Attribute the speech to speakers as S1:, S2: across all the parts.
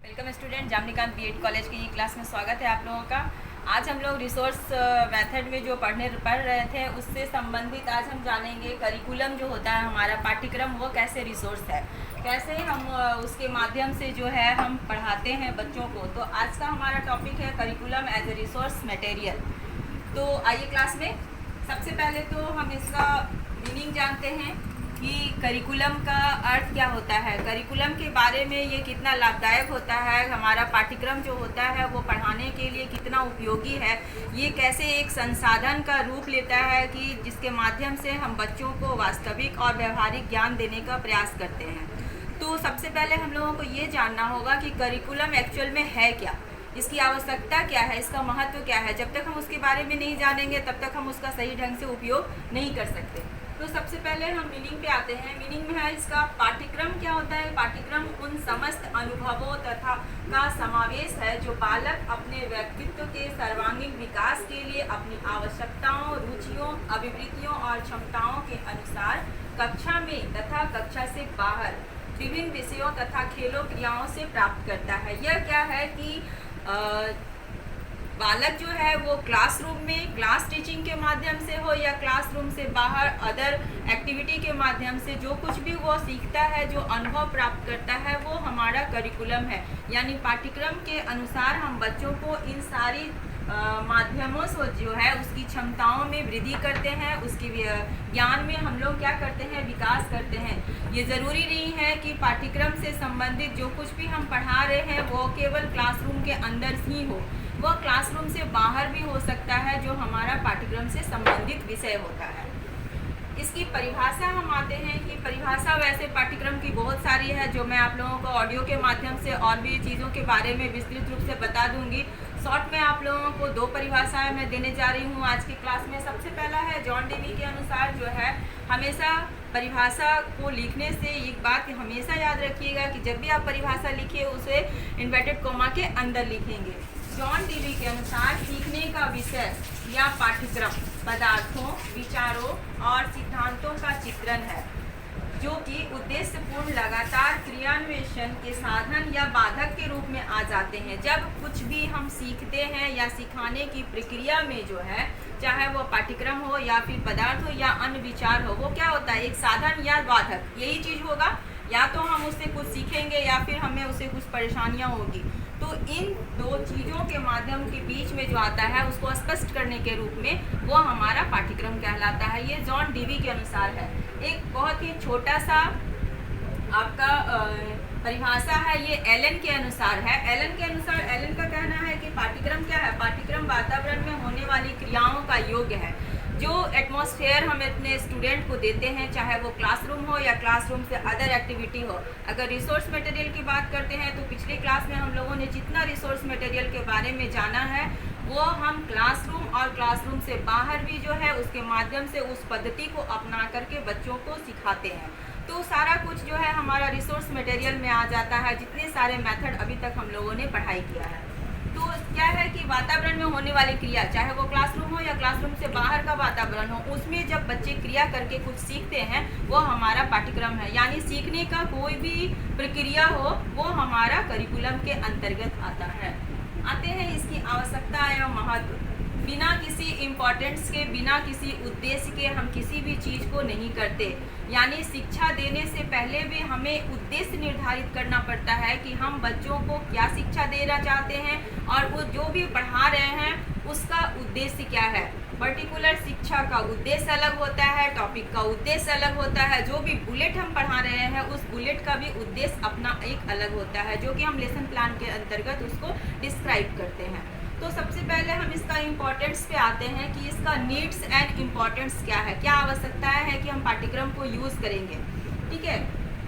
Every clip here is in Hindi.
S1: वेलकम स्टूडेंट, जामनीकांत बीएड कॉलेज की क्लास में स्वागत है आप लोगों का। आज हम लोग रिसोर्स मेथड में जो पढ़ रहे थे उससे संबंधित आज हम जानेंगे करिकुलम जो होता है हमारा पाठ्यक्रम वो कैसे रिसोर्स है, कैसे हम उसके माध्यम से जो है हम पढ़ाते हैं बच्चों को। तो आज का हमारा टॉपिक है curriculum as a resource material. तो आइए क्लास में सबसे पहले तो हम इसका मीनिंग जानते हैं कि करिकुलम का अर्थ क्या होता है, करिकुलम के बारे में ये कितना लाभदायक होता है, हमारा पाठ्यक्रम जो होता है वो पढ़ाने के लिए कितना उपयोगी है, ये कैसे एक संसाधन का रूप लेता है कि जिसके माध्यम से हम बच्चों को वास्तविक और व्यवहारिक ज्ञान देने का प्रयास करते हैं। तो सबसे पहले हम लोगों को ये जानना होगा कि करिकुलम एक्चुअल में है क्या, इसकी आवश्यकता क्या है, इसका महत्व क्या है। जब तक हम उसके बारे में नहीं जानेंगे तब तक हम उसका सही ढंग से उपयोग नहीं कर सकते। तो सबसे पहले हम मीनिंग पे आते हैं। मीनिंग में है इसका पाठ्यक्रम क्या होता है। पाठ्यक्रम उन समस्त अनुभवों तथा का समावेश है जो बालक अपने व्यक्तित्व के सर्वांगीण विकास के लिए अपनी आवश्यकताओं, रुचियों, अभिवृत्तियों और क्षमताओं के अनुसार कक्षा में तथा कक्षा से बाहर विभिन्न विषयों तथा खेलों क्रियाओं से प्राप्त करता है। यह क्या है कि बालक जो है वो क्लासरूम में क्लास टीचिंग के माध्यम से हो या क्लासरूम से बाहर अदर एक्टिविटी के माध्यम से जो कुछ भी वो सीखता है, जो अनुभव प्राप्त करता है, वो हमारा करिकुलम है। यानी पाठ्यक्रम के अनुसार हम बच्चों को इन सारी माध्यमों से जो है उसकी क्षमताओं में वृद्धि करते हैं, उसकी ज्ञान में हम लोग क्या करते हैं, विकास करते हैं। ये ज़रूरी नहीं है कि पाठ्यक्रम से संबंधित जो कुछ भी हम पढ़ा रहे हैं वो केवल क्लासरूम के अंदर ही हो, वह क्लासरूम से बाहर भी हो सकता है जो हमारा पाठ्यक्रम से संबंधित विषय होता है। इसकी परिभाषा हम आते हैं कि परिभाषा वैसे पाठ्यक्रम की बहुत सारी है जो मैं आप लोगों को ऑडियो के माध्यम से और भी चीज़ों के बारे में विस्तृत रूप से बता दूंगी। शॉर्ट में आप लोगों को दो परिभाषाएं मैं देने जा रही हूँ आज की क्लास में। सबसे पहला है जॉन डेवी के अनुसार जो है, हमेशा परिभाषा को लिखने से एक बात हमेशा याद रखिएगा कि जब भी आप परिभाषा लिखिए उसे इन्वर्टेड कोमा के अंदर लिखेंगे। जॉन डेवी के अनुसार सीखने का विषय या पाठ्यक्रम पदार्थों, विचारों और सिद्धांतों का चित्रण है जो कि उद्देश्यपूर्ण लगातार क्रियान्वेषण के साधन या बाधक के रूप में आ जाते हैं। जब कुछ भी हम सीखते हैं या सिखाने की प्रक्रिया में जो है, चाहे वो पाठ्यक्रम हो या फिर पदार्थ हो या अन्य विचार हो, वो क्या होता है, एक साधन या बाधक, यही चीज़ होगा। या तो हम उससे कुछ सीखेंगे या फिर हमें उससे कुछ परेशानियाँ होगी। तो इन दो चीज़ों के माध्यम के बीच में जो आता है उसको स्पष्ट करने के रूप में वो हमारा पाठ्यक्रम कहलाता है। ये जॉन डेवी के अनुसार है। एक बहुत ही छोटा सा आपका परिभाषा है, ये एलन के अनुसार है। एलन के अनुसार, एलन का कहना है कि पाठ्यक्रम क्या है, पाठ्यक्रम वातावरण में होने वाली क्रियाओं का योग है। जो एटमॉस्फेयर हम अपने स्टूडेंट को देते हैं, चाहे वो क्लासरूम हो या क्लासरूम से अदर एक्टिविटी हो। अगर रिसोर्स मटेरियल की बात करते हैं तो पिछली क्लास में हम लोगों ने जितना रिसोर्स मटेरियल के बारे में जाना है वो हम क्लासरूम और क्लासरूम से बाहर भी जो है उसके माध्यम से उस पद्धति को अपना करके बच्चों को सिखाते हैं। तो सारा कुछ जो है हमारा रिसोर्स मटेरियल में आ जाता है, जितने सारे मेथड अभी तक हम लोगों ने पढ़ाई किया है। तो क्या है कि वातावरण में होने वाली क्रिया, चाहे वो क्लासरूम हो या क्लासरूम से बाहर का वातावरण हो, उसमें जब बच्चे क्रिया करके कुछ सीखते हैं वो हमारा पाठ्यक्रम है। यानी सीखने का कोई भी प्रक्रिया हो वो हमारा करिकुलम के अंतर्गत आता है। आते हैं इसकी आवश्यकता एवं महत्व। बिना किसी इम्पोर्टेंस के, बिना किसी उद्देश्य के हम किसी भी चीज़ को नहीं करते। यानी शिक्षा देने से पहले भी हमें उद्देश्य निर्धारित करना पड़ता है कि हम बच्चों को क्या शिक्षा देना चाहते हैं और वो जो भी पढ़ा रहे हैं उसका उद्देश्य क्या है। पर्टिकुलर शिक्षा का उद्देश्य अलग होता है, टॉपिक का उद्देश्य अलग होता है, जो भी बुलेट हम पढ़ा रहे हैं उस बुलेट का भी उद्देश्य अपना एक अलग होता है, जो कि हम लेसन प्लान के अंतर्गत उसको डिस्क्राइब करते हैं। तो सबसे पहले हम इसका इम्पोर्टेंस पे आते हैं कि इसका नीड्स एंड इम्पोर्टेंस क्या है, क्या आवश्यकताएं है कि हम पाठ्यक्रम को यूज़ करेंगे। ठीक है,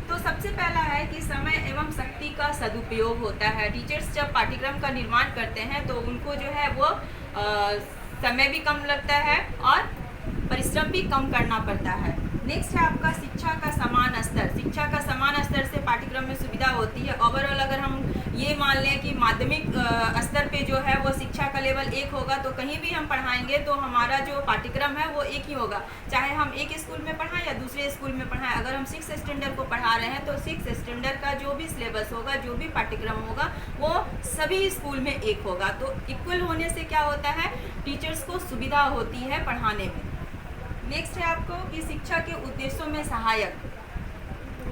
S1: तो सबसे पहला है कि समय एवं शक्ति का सदुपयोग होता है। टीचर्स जब पाठ्यक्रम का निर्माण करते हैं तो उनको जो है वो समय भी कम लगता है और परिश्रम भी कम करना पड़ता है। नेक्स्ट है आपका शिक्षा का समान स्तर। शिक्षा का समान स्तर से पाठ्यक्रम में सुविधा होती है। ओवरऑल अगर हम ये मान लें कि माध्यमिक स्तर पे जो है वो शिक्षा का का लेवल एक होगा तो कहीं भी हम पढ़ाएंगे तो हमारा जो पाठ्यक्रम है वो एक ही होगा, चाहे हम एक स्कूल में पढ़ाएं या दूसरे स्कूल में पढ़ाएं। अगर हम 6 स्टैंडर्ड को पढ़ा रहे हैं तो 6 स्टैंडर्ड का जो भी सिलेबस होगा, जो भी पाठ्यक्रम होगा, वो सभी स्कूल में एक होगा। तो इक्वल होने से क्या होता है, टीचर्स को सुविधा होती है पढ़ाने में। नेक्स्ट है आपको कि शिक्षा के उद्देश्यों में सहायक।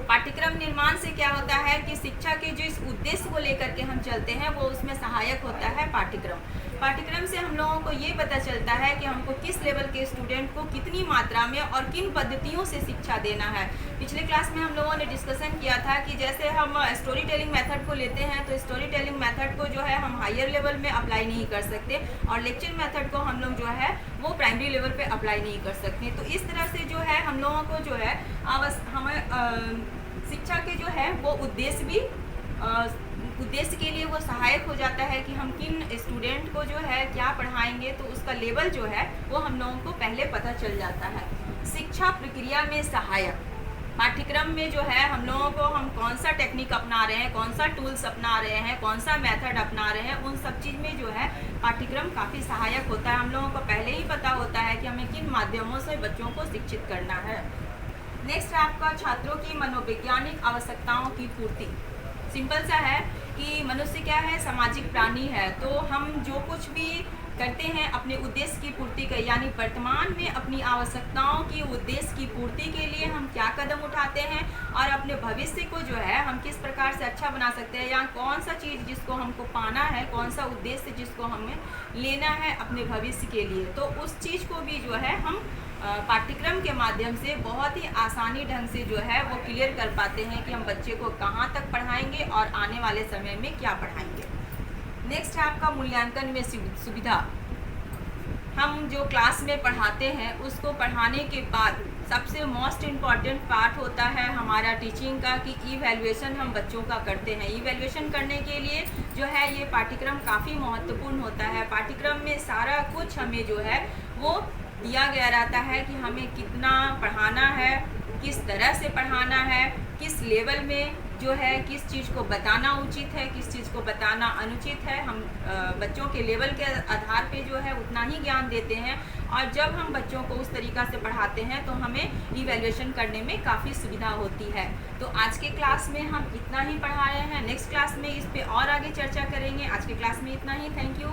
S1: पाठ्यक्रम निर्माण से क्या होता है कि शिक्षा के जो इस उद्देश्य को लेकर के हम चलते हैं वो उसमें सहायक होता है पाठ्यक्रम। पाठ्यक्रम से हम लोगों को ये पता चलता है कि हमको किस लेवल के स्टूडेंट को कितनी मात्रा में और किन पद्धतियों से शिक्षा देना है। पिछले क्लास में हम लोगों ने डिस्कशन किया था कि जैसे हम स्टोरी टेलिंग मेथड को लेते हैं तो स्टोरी टेलिंग मेथड को जो है हम हायर लेवल में अप्लाई नहीं कर सकते और लेक्चर मेथड को हम लोग जो है वो प्राइमरी लेवल पे अप्लाई नहीं कर सकते। तो इस तरह से जो है हम लोगों को जो है हमें शिक्षा के जो है वो उद्देश्य के लिए वो सहायक हो जाता है कि हम किन स्टूडेंट को जो है क्या पढ़ाएंगे, तो उसका लेवल जो है वो हम लोगों को पहले पता चल जाता है। शिक्षा प्रक्रिया में सहायक, पाठ्यक्रम में जो है हम लोगों को हम कौन सा टेक्निक अपना रहे हैं, कौन सा टूल्स अपना रहे हैं, कौन सा मेथड अपना रहे हैं, उन सब चीज़ में जो है पाठ्यक्रम काफ़ी सहायक होता है। हम लोगों को पहले ही पता होता है कि हमें किन माध्यमों से बच्चों को शिक्षित करना है। नेक्स्ट है आपका छात्रों की मनोवैज्ञानिक आवश्यकताओं की पूर्ति। सिंपल सा है कि मनुष्य क्या है, सामाजिक प्राणी है। तो हम जो कुछ भी करते हैं अपने उद्देश्य की पूर्ति का, यानी वर्तमान में अपनी आवश्यकताओं की उद्देश्य की पूर्ति के लिए हम क्या कदम उठाते हैं और अपने भविष्य को जो है हम किस प्रकार से अच्छा बना सकते हैं, या कौन सा चीज़ जिसको हमको पाना है, कौन सा उद्देश्य जिसको हमें लेना है अपने भविष्य के लिए, तो उस चीज़ को भी जो है हम पाठ्यक्रम के माध्यम से बहुत ही आसानी ढंग से जो है वो क्लियर कर पाते हैं कि हम बच्चे को कहाँ तक पढ़ाएंगे और आने वाले समय में क्या पढ़ाएंगे। नेक्स्ट है आपका मूल्यांकन में सुविधा। हम जो क्लास में पढ़ाते हैं उसको पढ़ाने के बाद सबसे मोस्ट इम्पॉर्टेंट पार्ट होता है हमारा टीचिंग का कि इवैल्यूएशन हम बच्चों का करते हैं। इवैल्यूएशन करने के लिए जो है ये पाठ्यक्रम काफ़ी महत्वपूर्ण होता है। पाठ्यक्रम में सारा कुछ हमें जो है वो दिया गया रहता है कि हमें कितना पढ़ाना है, किस तरह से पढ़ाना है, किस लेवल में जो है किस चीज़ को बताना उचित है, किस चीज़ को बताना अनुचित है। हम बच्चों के लेवल के आधार पे जो है उतना ही ज्ञान देते हैं और जब हम बच्चों को उस तरीक़ा से पढ़ाते हैं तो हमें इवैल्यूएशन करने में काफ़ी सुविधा होती है। तो आज के क्लास में हम इतना ही पढ़ा रहे हैं, नेक्स्ट क्लास में इस पे और आगे चर्चा करेंगे। आज के क्लास में इतना ही, थैंक यू।